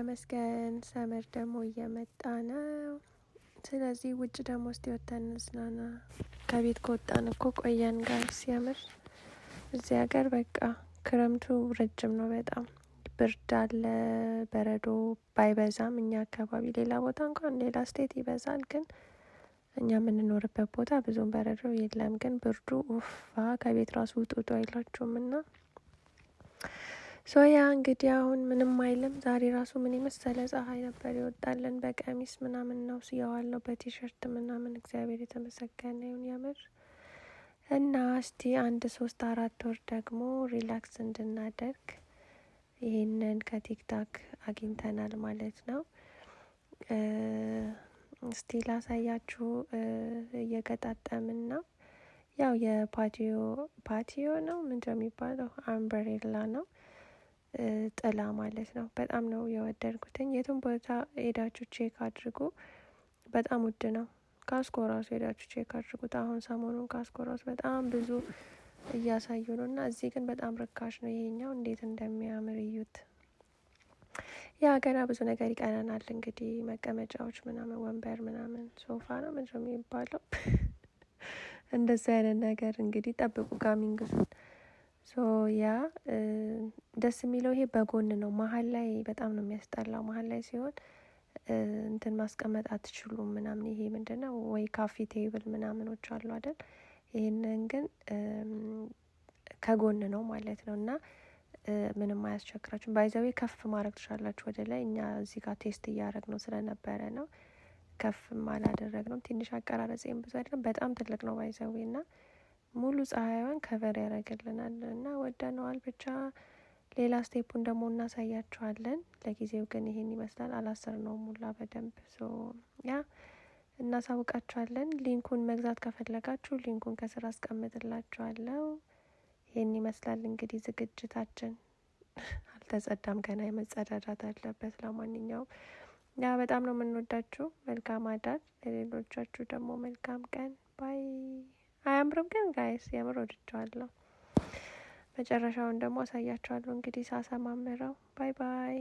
ይመስገን። ሰመር ደግሞ እየመጣ ነው። ስለዚህ ውጭ ደግሞ እስቲ ወጥተን እንዝናና። ከቤት ከወጣን እኮ ቆየን ጋር ሲያምር። እዚህ ሀገር በቃ ክረምቱ ረጅም ነው በጣም ብርድ አለ። በረዶ ባይበዛም እኛ አካባቢ ሌላ ቦታ እንኳን ሌላ ስቴት ይበዛል፣ ግን እኛ የምንኖርበት ቦታ ብዙም በረዶ የለም። ግን ብርዱ ኡፋ ከቤት ራሱ ውጡ አይላችሁም። እና ሶያ እንግዲህ አሁን ምንም አይልም። ዛሬ ራሱ ምን የመሰለ ፀሐይ ነበር ይወጣልን። በቀሚስ ምናምን ነው የዋልነው፣ በቲሸርት ምናምን። እግዚአብሔር የተመሰገነ ይሁን የምር። እና እስቲ 1-3-4 ወር ደግሞ ሪላክስ እንድናደርግ ይሄንን ከቲክታክ አግኝተናል ማለት ነው። እስቲ ላሳያችሁ። እየገጣጠምን ነው። ያው የፓቲዮ ነው ምንድነው የሚባለው? አምበሬላ ነው፣ ጥላ ማለት ነው። በጣም ነው የወደድኩትኝ። የቱን ቦታ ሄዳችሁ ቼክ አድርጉ። በጣም ውድ ነው። ካስኮ ራሱ ሄዳችሁ ቼክ አድርጉት። አሁን ሰሞኑን ካስኮ ራሱ በጣም ብዙ እያሳዩ ነው፣ እና እዚህ ግን በጣም ርካሽ ነው። ይሄኛው እንዴት እንደሚያምር እዩት። ያ ገና ብዙ ነገር ይቀረናል እንግዲህ፣ መቀመጫዎች ምናምን፣ ወንበር ምናምን፣ ሶፋ ነው ምንድነው የሚባለው? እንደዚህ አይነት ነገር እንግዲህ ጠብቁ ጋሚንግዙን። ያ ደስ የሚለው ይሄ በጎን ነው። መሀል ላይ በጣም ነው የሚያስጠላው። መሀል ላይ ሲሆን እንትን ማስቀመጥ አትችሉም ምናምን። ይሄ ምንድነው ወይ ካፌ ቴብል ምናምኖች አሉ አይደል? ይሄንን ግን ከጎን ነው ማለት ነው። እና ምንም አያስቸግራችሁም። ባይዘዌ ከፍ ማድረግ ትችላላችሁ ወደ ላይ። እኛ እዚህ ጋር ቴስት እያደረግ ነው ስለነበረ ነው ከፍም አላደረግነውም። ትንሽ አቀራረጽም ብዙ አይደለም፣ በጣም ትልቅ ነው ባይዘዌ። እና ሙሉ ፀሐይዋን ከቨር ያደርግልናል እና ወደነዋል። ብቻ ሌላ ስቴፑን ደግሞ እናሳያችኋለን። ለጊዜው ግን ይሄን ይመስላል። አላሰርነውም ሙላ በደንብ ያ እናሳውቃችኋለን። ሊንኩን መግዛት ከፈለጋችሁ ሊንኩን ከስር አስቀምጥላችኋለሁ። ይሄን ይመስላል እንግዲህ ዝግጅታችን። አልተጸዳም ገና፣ የመጸዳዳት አለበት። ለማንኛውም ያ በጣም ነው የምንወዳችሁ። መልካም አዳር። ለሌሎቻችሁ ደግሞ መልካም ቀን። ባይ። አያምርም ግን ጋይስ? የምር ወድጀዋለሁ። መጨረሻውን ደግሞ አሳያችኋለሁ እንግዲህ ሳሰማምረው። ባይ ባይ።